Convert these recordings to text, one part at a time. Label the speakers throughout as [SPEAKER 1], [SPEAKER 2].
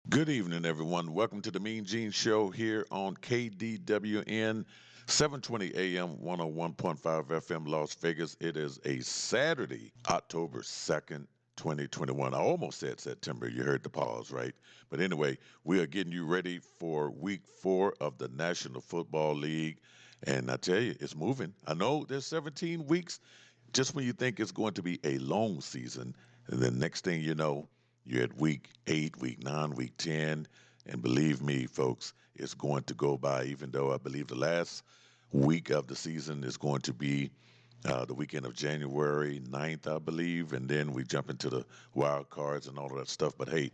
[SPEAKER 1] Good evening, everyone. Welcome to the MeanGene Show here on KDWN, 720 AM, 101.5 FM, Las Vegas. It is a Saturday, October 2nd, 2021. I almost said September. You heard the pause, right? But anyway, we are getting you ready for week 4 of the National Football League. And I tell you, it's moving. I know there's 17 weeks. Just when you think it's going to be a long season, and then next thing you know, you're at week 8, week 9, week 10, and believe me, folks, it's going to go by, even though I believe the last week of the season is going to be the weekend of January 9th, I believe, and then we jump into the wild cards and all of that stuff. But hey,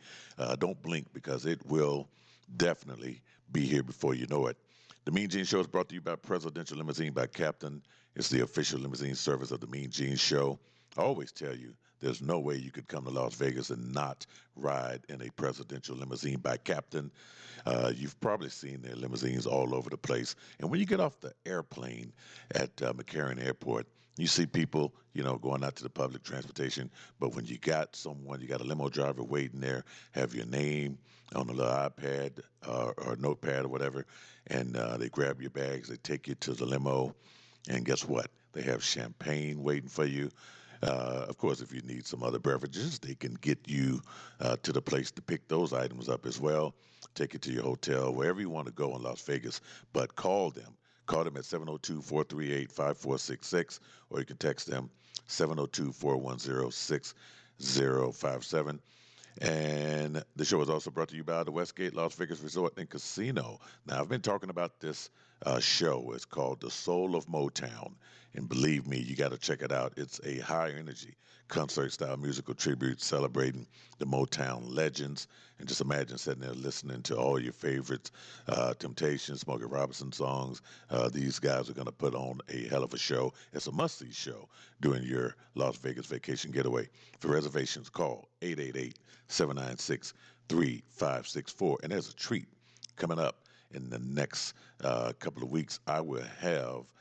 [SPEAKER 1] don't blink because it will definitely be here before you know it. The Mean Gene Show is brought to you by Presidential Limousine by Captain. It's the official limousine service of the Mean Gene Show. I always tell you, there's no way you could come to Las Vegas and not ride in a presidential limousine by Captain. You've probably seen their limousines all over the place. And when you get off the airplane at McCarran Airport, you see people, going out to the public transportation. But when you got someone, you got a limo driver waiting there, have your name on a little iPad or notepad or whatever, and they grab your bags, they take you to the limo, and guess what? They have champagne waiting for you. Of course, if you need some other beverages, they can get you to the place to pick those items up as well. Take you to your hotel, wherever you want to go in Las Vegas. But call them. Call them at 702-438-5466, or you can text them 702-410-6057. And the show is also brought to you by the Westgate Las Vegas Resort and Casino. Now, I've been talking about this show. It's called The Soul of Motown. And believe me, you got to check it out. It's a high energy concert style musical tribute celebrating the Motown legends. And just imagine sitting there listening to all your favorites, Temptations, Smokey Robinson songs. These guys are going to put on a hell of a show. It's a must-see show during your Las Vegas vacation getaway. For reservations, call 888-796-3564. And there's a treat coming up in the next couple of weeks. I will have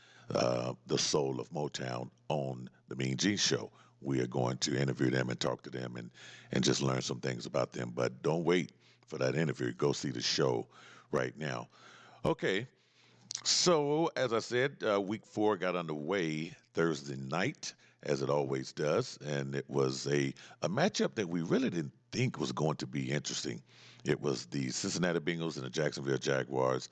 [SPEAKER 1] the soul of Motown on the Mean Gene Show. We are going to interview them and talk to them and just learn some things about them. But don't wait for that interview. Go see the show right now. Okay, so as I said, week 4 got underway Thursday night, as it always does, and it was a matchup that we really didn't think was going to be interesting. It was the Cincinnati Bengals and the Jacksonville Jaguars.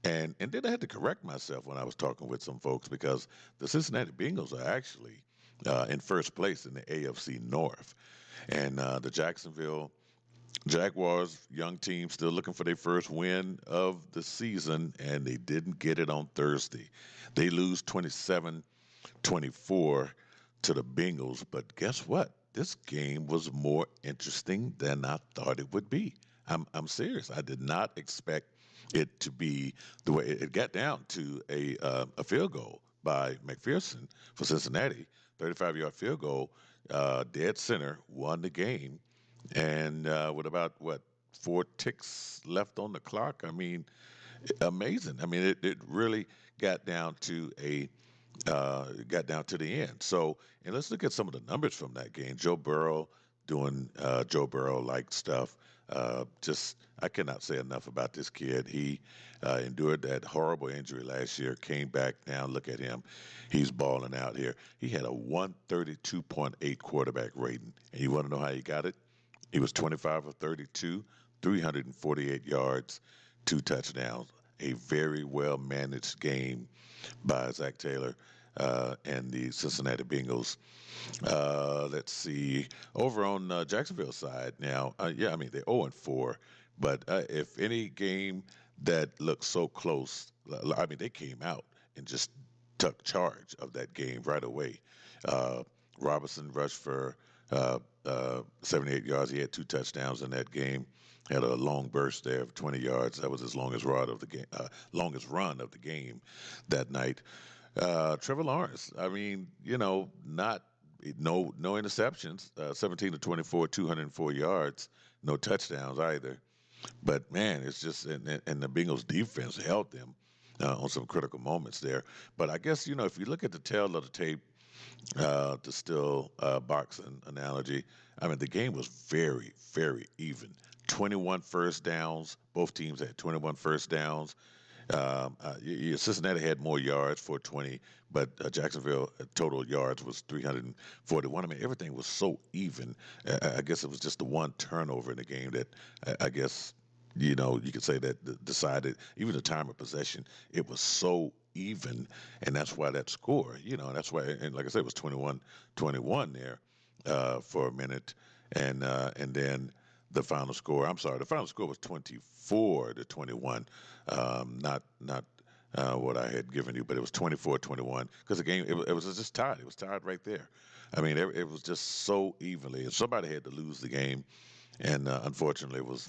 [SPEAKER 1] And then I had to correct myself when I was talking with some folks because the Cincinnati Bengals are actually in first place in the AFC North. And the Jacksonville Jaguars, young team, still looking for their first win of the season, and they didn't get it on Thursday. They lose 27-24 to the Bengals, but guess what? This game was more interesting than I thought it would be. I'm serious. I did not expect it to be the way it got down to a field goal by McPherson for Cincinnati, 35-yard field goal, dead center, won the game, and with about 4 ticks left on the clock. I mean, amazing. I mean, it really got down to the end. So, and let's look at some of the numbers from that game. Joe Burrow doing Joe Burrow-like stuff. Just I cannot say enough about this kid. He endured that horrible injury last year, came back. Now look at him. He's balling out here. He had a 132.8 quarterback rating. And you want to know how he got it? He was 25 of 32, 348 yards, 2 touchdowns. A very well-managed game by Zach Taylor and the Cincinnati Bengals. Let's see. Over on Jacksonville's side now, they're 0-4. But if any game that looked so close, I mean, they came out and just took charge of that game right away. Robinson rushed for 78 yards. He had 2 touchdowns in that game. Had a long burst there of 20 yards. That was his longest run of the game that night. Trevor Lawrence. I mean, no interceptions. 17 to 24, 204 yards. No touchdowns either. But man, it's just and the Bengals defense held them on some critical moments there. But I guess if you look at the tail of the tape, to still boxing analogy, I mean the game was very, very even. 21 first downs. Both teams had 21 first downs. Cincinnati had more yards, 420, but Jacksonville total yards was 341. I mean, everything was so even. I guess it was just the one turnover in the game that I guess, you could say that decided, even the time of possession, it was so even, and that's why that score, that's why, and like I said, it was 21-21 there for a minute, and then the final score was 24-21. Not what I had given you, but it was 24-21 because the game it was just tied. It was tied right there. I mean, it was just so evenly, and somebody had to lose the game, and unfortunately, it was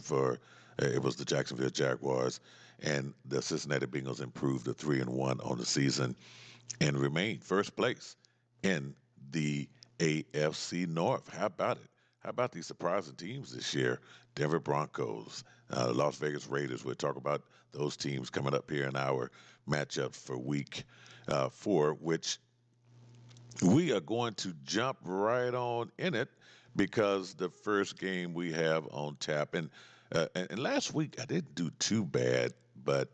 [SPEAKER 1] the Jacksonville Jaguars, and the Cincinnati Bengals improved to 3-1 on the season and remained first place in the AFC North. How about it? How about these surprising teams this year? Denver Broncos, Las Vegas Raiders. We'll talk about those teams coming up here in our matchup for week 4, which we are going to jump right on in it because the first game we have on tap. And last week I didn't do too bad, but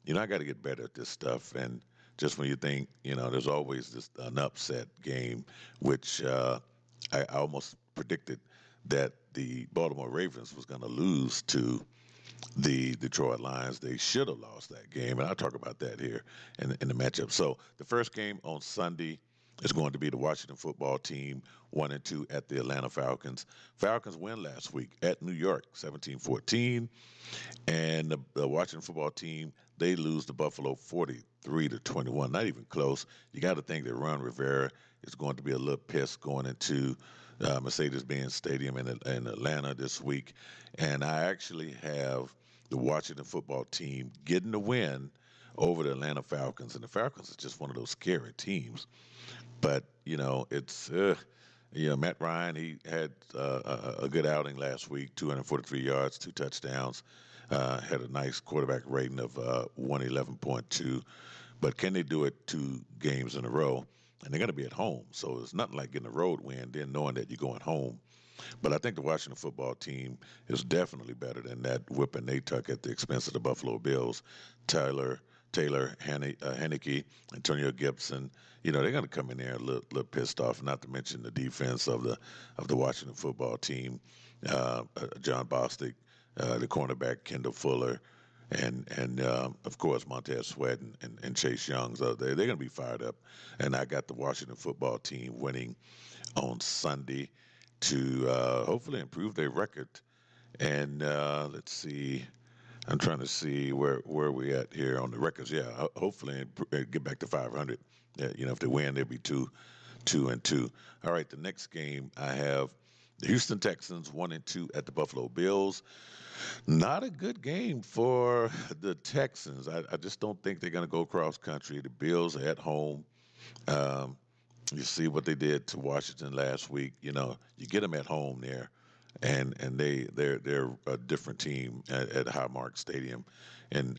[SPEAKER 1] I got to get better at this stuff. And just when you think, there's always an upset game, which I almost predicted that the Baltimore Ravens was going to lose to the Detroit Lions. They should have lost that game, and I'll talk about that here in the matchup. So the first game on Sunday is going to be the Washington football team 1-2 at the Atlanta Falcons. Falcons win last week at New York, 17-14, and the Washington football team, they lose to Buffalo 43-21. Not even close. You got to think that Ron Rivera is going to be a little pissed going into Mercedes-Benz Stadium in Atlanta this week. And I actually have the Washington football team getting the win over the Atlanta Falcons. And the Falcons is just one of those scary teams. But, it's, Matt Ryan, he had a good outing last week, 243 yards, 2 touchdowns, had a nice quarterback rating of 111.2. But can they do it 2 games in a row? And they're going to be at home. So it's nothing like getting a road win, then knowing that you're going home. But I think the Washington football team is definitely better than that whipping they took at the expense of the Buffalo Bills. Taylor, Heineke, Antonio Gibson, they're going to come in there a little pissed off, not to mention the defense of the Washington football team. John Bostic, the cornerback, Kendall Fuller, and of course Montez Sweat and Chase Young. So they're going to be fired up. And I got the Washington football team winning on Sunday to hopefully improve their record. And let's see. I'm trying to see where we at here on the records. Yeah, hopefully get back to 500. If they win, they'll be 2-2. All right, the next game I have the Houston Texans 1-2 at the Buffalo Bills. Not a good game for the Texans. I just don't think they're going to go cross country. The Bills are at home. You see what they did to Washington last week. You get them at home there, and they're a different team at Highmark Stadium in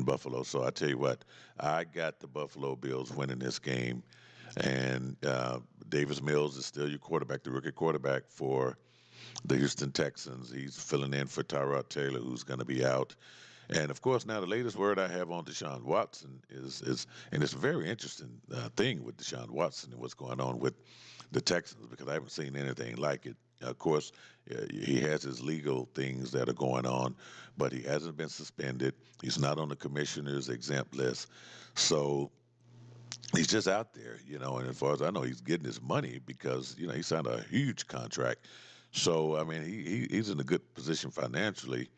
[SPEAKER 1] Buffalo. So I tell you what, I got the Buffalo Bills winning this game, and Davis Mills is still your quarterback, the rookie quarterback for the Houston Texans. He's filling in for Tyrod Taylor, who's going to be out. And, of course, now the latest word I have on Deshaun Watson is and it's a very interesting thing with Deshaun Watson and what's going on with the Texans because I haven't seen anything like it. Of course, he has his legal things that are going on, but he hasn't been suspended. He's not on the commissioner's exempt list. So he's just out there, and as far as I know, he's getting his money because, he signed a huge contract. So, I mean, he's in a good position financially,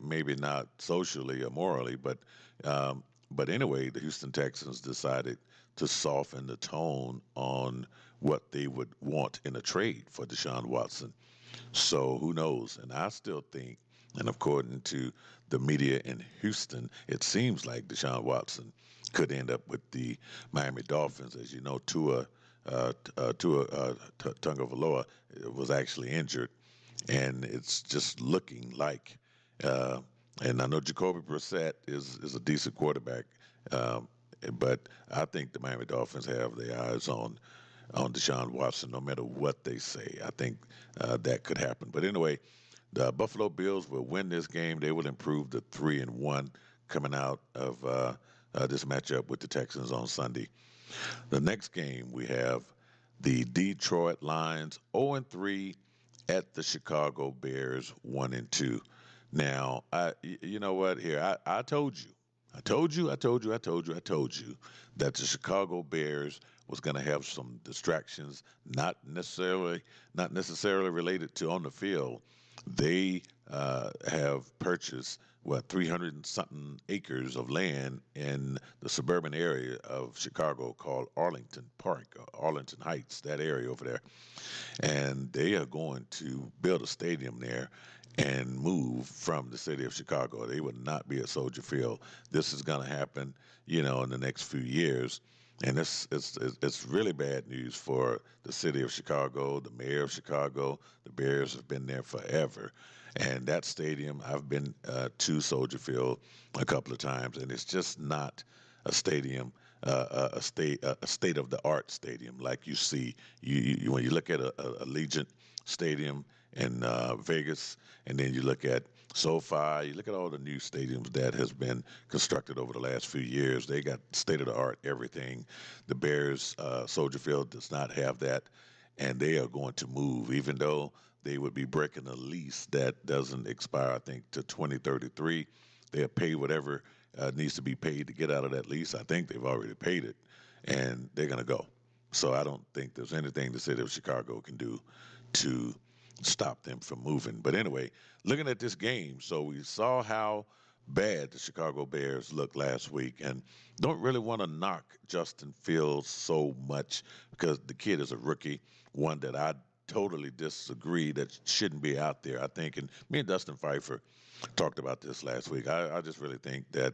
[SPEAKER 1] maybe not socially or morally, but anyway, the Houston Texans decided to soften the tone on what they would want in a trade for Deshaun Watson. So who knows? And I still think, and according to the media in Houston, it seems like Deshaun Watson could end up with the Miami Dolphins. As you know, Tua Tagovailoa was actually injured, and it's just looking like. And I know Jacoby Brissett is a decent quarterback, but I think the Miami Dolphins have their eyes on Deshaun Watson no matter what they say. I think that could happen. But anyway, The Buffalo Bills will win this game. They will improve to 3-1 coming out of this matchup with the Texans on Sunday. The next game we have the Detroit Lions 0-3 at the Chicago Bears 1-2. Now, you know what? Here, I told you, I told you, I told you, I told you, I told you that the Chicago Bears was going to have some distractions, not necessarily related to on the field. They have purchased 300 and something acres of land in the suburban area of Chicago called Arlington Park, Arlington Heights, that area over there, and they are going to build a stadium there and move from the city of Chicago. They would not be at Soldier Field. This is going to happen, in the next few years. And it's really bad news for the city of Chicago, the mayor of Chicago. The Bears have been there forever. And that stadium, I've been to Soldier Field a couple of times, and it's just not a stadium, a state of the art stadium like you see. You when you look at a Allegiant Stadium in Vegas, and then you look at SoFi, you look at all the new stadiums that has been constructed over the last few years. They got state of the art everything. The Bears Soldier Field does not have that, and they are going to move, even though they would be breaking a lease that doesn't expire, I think, to 2033. They'll pay whatever needs to be paid to get out of that lease. I think they've already paid it, and they're going to go. So I don't think there's anything the city of Chicago can do to stop them from moving. But anyway, looking at this game, so we saw how bad the Chicago Bears looked last week, and don't really want to knock Justin Fields so much because the kid is a rookie, one that I totally disagree that shouldn't be out there. I think, and me and Dustin Pfeiffer talked about this last week. I just really think that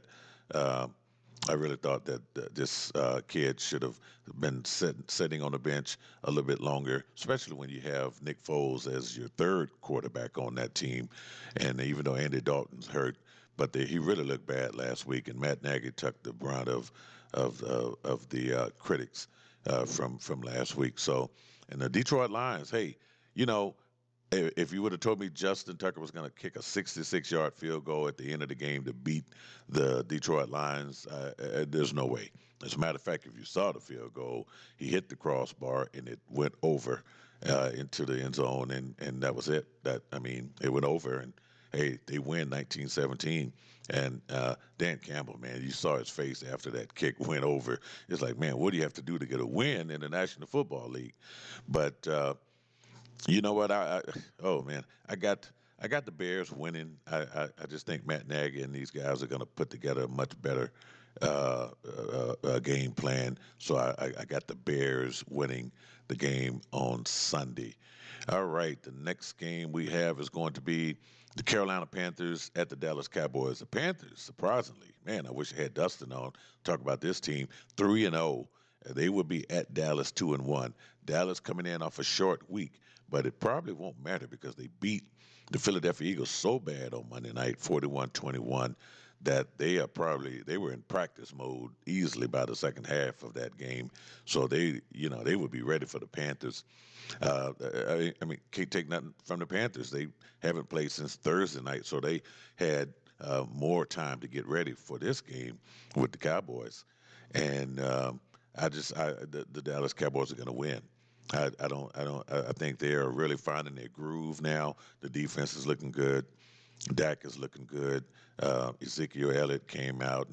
[SPEAKER 1] I really thought that this kid should have been sitting on the bench a little bit longer, especially when you have Nick Foles as your third quarterback on that team. And even though Andy Dalton's hurt, but he really looked bad last week, and Matt Nagy took the brunt of the critics from last week. So, and the Detroit Lions, hey, if you would have told me Justin Tucker was going to kick a 66-yard field goal at the end of the game to beat the Detroit Lions, there's no way. As a matter of fact, if you saw the field goal, he hit the crossbar and it went over into the end zone, and that was it. It went over, and hey, they win 19-17. And Dan Campbell, man, you saw his face after that kick went over. It's like, man, what do you have to do to get a win in the National Football League? But you know what? Oh man, I got the Bears winning. I just think Matt Nagy and these guys are going to put together a much better game plan. So I got the Bears winning the game on Sunday. All right, the next game we have is going to be the Carolina Panthers at the Dallas Cowboys. The Panthers, surprisingly, man, I wish I had Dustin on talk about this team. 3-0. They will be at Dallas 2-1. Dallas coming in off a short week, but it probably won't matter because they beat the Philadelphia Eagles so bad on Monday night, 41-21, that they were in practice mode easily by the second half of that game. So they would be ready for the Panthers. Can't take nothing from the Panthers. They haven't played since Thursday night, so they had more time to get ready for this game with the Cowboys. And the Dallas Cowboys are going to win. I think they are really finding their groove now. The defense is looking good. Dak is looking good. Ezekiel Elliott came out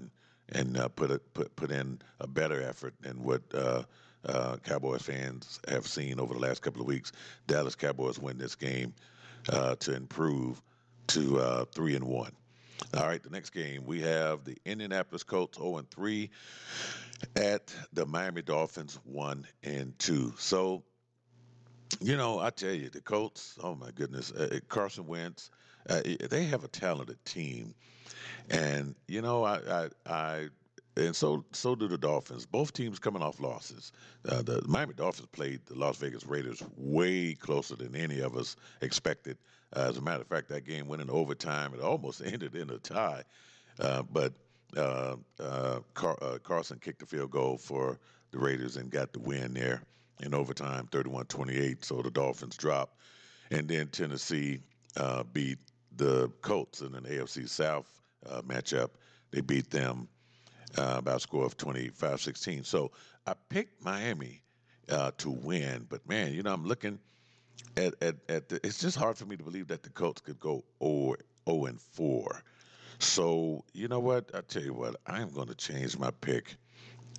[SPEAKER 1] and put in a better effort than what Cowboys fans have seen over the last couple of weeks. Dallas Cowboys win this game to improve to 3-1. All right, the next game we have the Indianapolis Colts 0-3 at the Miami Dolphins 1-2. So, I tell you, the Colts, oh my goodness, Carson Wentz, they have a talented team, and and so do the Dolphins. Both teams coming off losses. The Miami Dolphins played the Las Vegas Raiders way closer than any of us expected. As a matter of fact, that game went in overtime. It almost ended in a tie, but Carson kicked the field goal for the Raiders and got the win there in overtime, 31-28. So the Dolphins dropped, and then Tennessee beat the Colts in an AFC South matchup. They beat them by a score of 25-16. So I picked Miami to win, but man, I'm looking at it's just hard for me to believe that the Colts could go 0-4. So you know what? I tell you what, I am going to change my pick.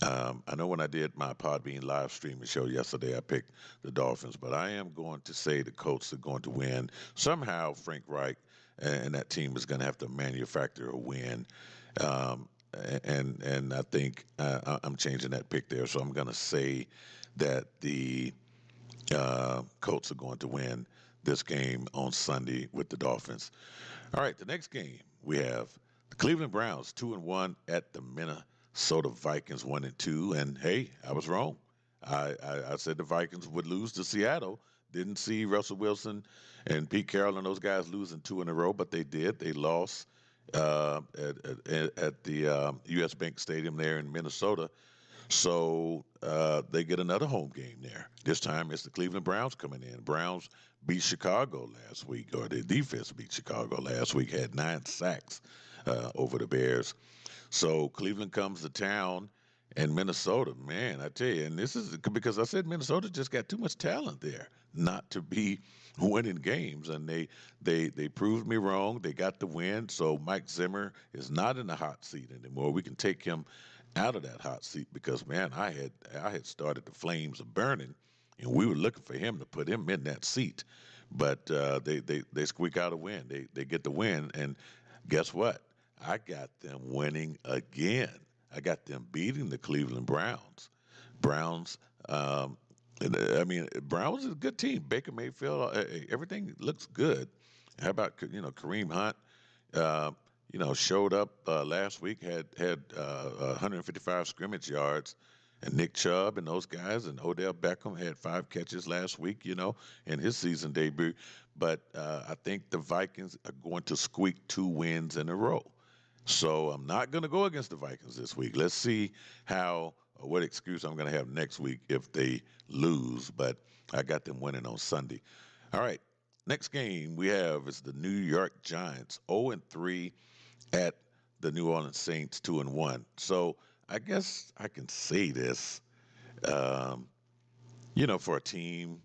[SPEAKER 1] I know when I did my Podbean live streaming show yesterday, I picked the Dolphins, but I am going to say the Colts are going to win. Somehow, Frank Reich and that team is going to have to manufacture a win. Um, and I think I'm changing that pick there. So I'm going to say that the Colts are going to win this game on Sunday with the Dolphins. All right, the next game we have the Cleveland Browns 2-1 at the Minnesota Vikings 1-2. And hey, I was wrong. I said the Vikings would lose to Seattle. Didn't see Russell Wilson and Pete Carroll and those guys losing two in a row, but they did. They lost at the U.S. Bank Stadium there in Minnesota. So they get another home game there. This time it's the Cleveland Browns coming in. Browns beat Chicago last week, or their defense beat Chicago last week, had 9 sacks over the Bears. So Cleveland comes to town, and Minnesota, man, I tell you, and this is because I said Minnesota just got too much talent there not to be winning games, and they proved me wrong. They got the win, so Mike Zimmer is not in the hot seat anymore. We can take him out of that hot seat because man, I had started the flames of burning, and we were looking for him to put him in that seat, but they squeak out a win. They get the win, and guess what? I got them winning again. I got them beating the Cleveland Browns. Browns. I mean, Browns is a good team. Baker Mayfield, everything looks good. How about Kareem Hunt? Uh, showed up last week, had 155 scrimmage yards, and Nick Chubb and those guys, and Odell Beckham had 5 catches last week, in his season debut. But I think the Vikings are going to squeak 2 wins in a row. So I'm not going to go against the Vikings this week. Let's see what excuse I'm going to have next week if they lose. But I got them winning on Sunday. All right. Next game we have is the New York Giants 0-3 at the New Orleans Saints 2-1. So I guess I can say this, for a team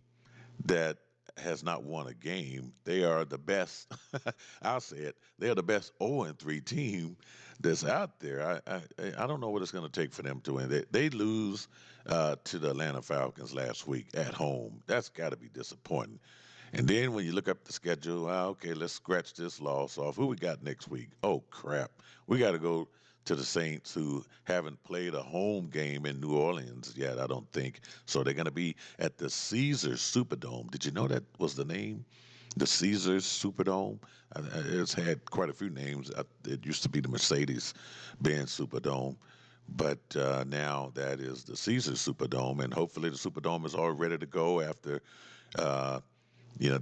[SPEAKER 1] that has not won a game, they are the best. I'll say it. They are the best 0-3 team that's out there. I don't know what it's going to take for them to win. They lose to the Atlanta Falcons last week at home. That's got to be disappointing. And then when you look up the schedule, okay, let's scratch this loss off. Who we got next week? Oh, crap. We got to go to the Saints, who haven't played a home game in New Orleans yet, I don't think. So they're going to be at the Caesars Superdome. Did you know that was the name? The Caesars Superdome? It's had quite a few names. It used to be the Mercedes-Benz Superdome. But now that is the Caesars Superdome, and hopefully the Superdome is all ready to go after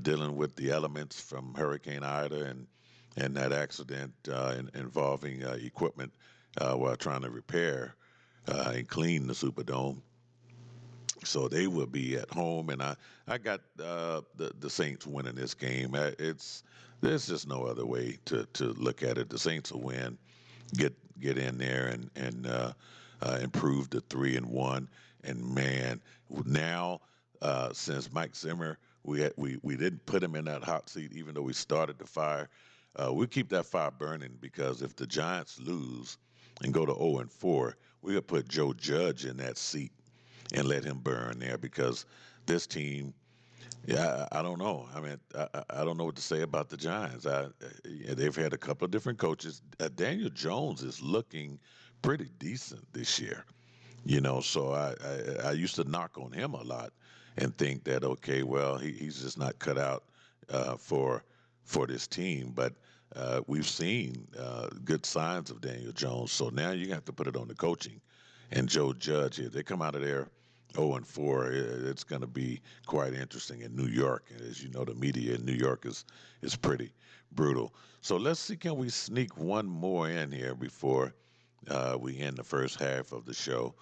[SPEAKER 1] dealing with the elements from Hurricane Ida and that accident involving equipment while trying to repair and clean the Superdome. So they will be at home, and I got the Saints winning this game. There's just no other way to look at it. The Saints will win, get in there and improve to 3-1. And man, now since Mike Zimmer, we didn't put him in that hot seat, even though we started the fire. We keep that fire burning because if the Giants lose and go to 0-4, we'll put Joe Judge in that seat and let him burn there because this team, I don't know. I mean, I don't know what to say about the Giants. They've had a couple of different coaches. Daniel Jones is looking pretty decent this year, so I used to knock on him a lot and think that, okay, well, he's just not cut out for this team. But we've seen good signs of Daniel Jones. So now you have to put it on the coaching. And Joe Judge, if they come out of there 0-4, it's going to be quite interesting in New York. And as you know, the media in New York is pretty brutal. So let's see, can we sneak one more in here before we end the first half of the show?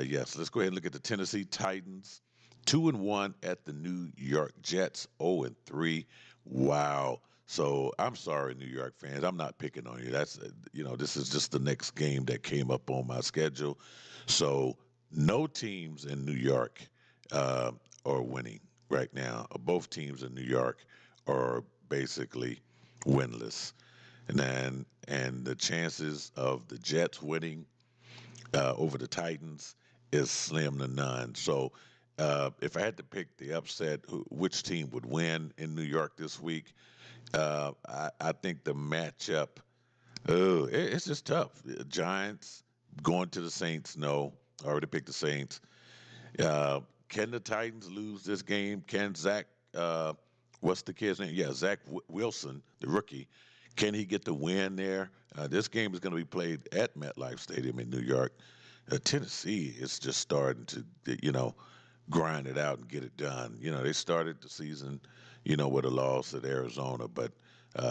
[SPEAKER 1] Yes, let's go ahead and look at the Tennessee Titans. 2-1 at the New York Jets, 0-3. Wow. So I'm sorry, New York fans. I'm not picking on you. This is just the next game that came up on my schedule. So no teams in New York uh, are winning right now. Both teams in New York are basically winless, and the chances of the Jets winning over the Titans is slim to none. So, if I had to pick the upset, which team would win in New York this week, I think the matchup, it's just tough. The Giants going to the Saints, no. I already picked the Saints. Uh, can the Titans lose this game? Can Zach, what's the kid's name? Yeah, Zach Wilson, the rookie, can he get the win there? This game is going to be played at MetLife Stadium in New York. Tennessee is just starting to, grind it out and get it done. They started the season, with a loss at Arizona, but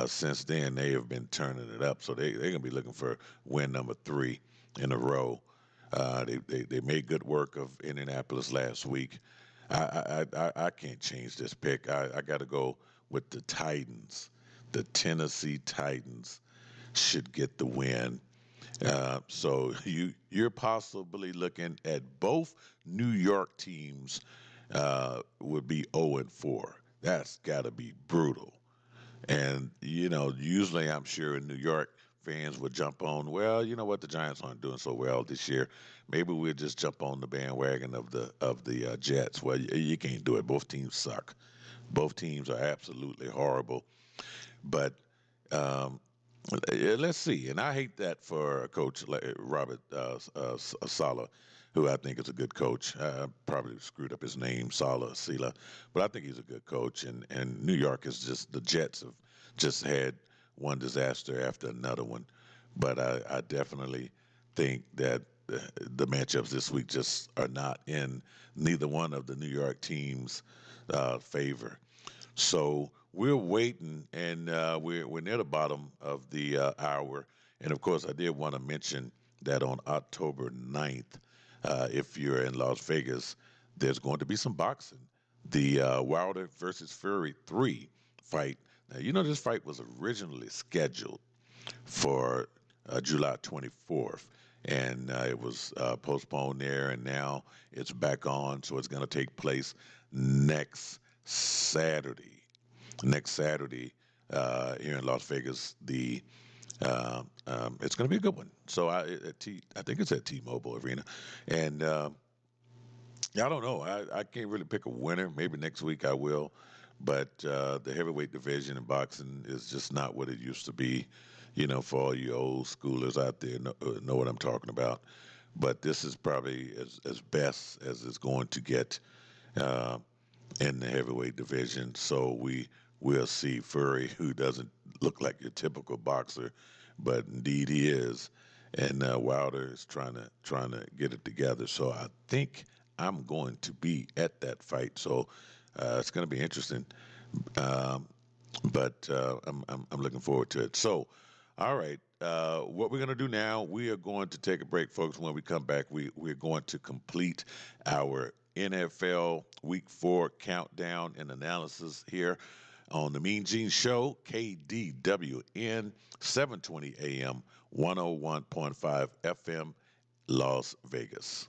[SPEAKER 1] since then they have been turning it up. So they're going to be looking for win number 3 in a row. They made good work of Indianapolis last week. I can't change this pick. I got to go with the Titans. The Tennessee Titans should get the win. So you're possibly looking at both New York teams would be 0-4. That's got to be brutal. And usually I'm sure in New York fans would jump on. Well, you know what, the Giants aren't doing so well this year. Maybe we'll just jump on the bandwagon of the Jets. Well, you can't do it. Both teams suck. Both teams are absolutely horrible. But let's see. And I hate that for a coach like Robert Saleh, who I think is a good coach. Probably screwed up his name, Sila, but I think he's a good coach. And New York is just the Jets have just had one disaster after another one. But I definitely think that the matchups this week just are not in neither one of the New York teams' favor. So we're waiting, and we're near the bottom of the hour. And of course, I did want to mention that on October 9th, if you're in Las Vegas, there's going to be some boxing. The Wilder versus Fury 3 fight. Now, this fight was originally scheduled for July 24th, and it was postponed there, and now it's back on. So it's going to take place next Saturday. Next Saturday here in Las Vegas, it's going to be a good one. So I think it's at T-Mobile Arena, and I don't know. I can't really pick a winner. Maybe next week I will, but the heavyweight division in boxing is just not what it used to be. For all you old schoolers out there, know what I'm talking about. But this is probably as best as it's going to get. Uh, in the heavyweight division. So we'll see Fury, who doesn't look like your typical boxer, but indeed he is. And Wilder is trying to get it together. So I think I'm going to be at that fight. So it's going to be interesting. Um, but I'm looking forward to it. So, all right. What we're going to do now, we are going to take a break, folks. When we come back, we're going to complete our NFL Week 4 countdown and analysis here on the Mean Gene Show, KDWN, 720 AM, 101.5 FM, Las Vegas.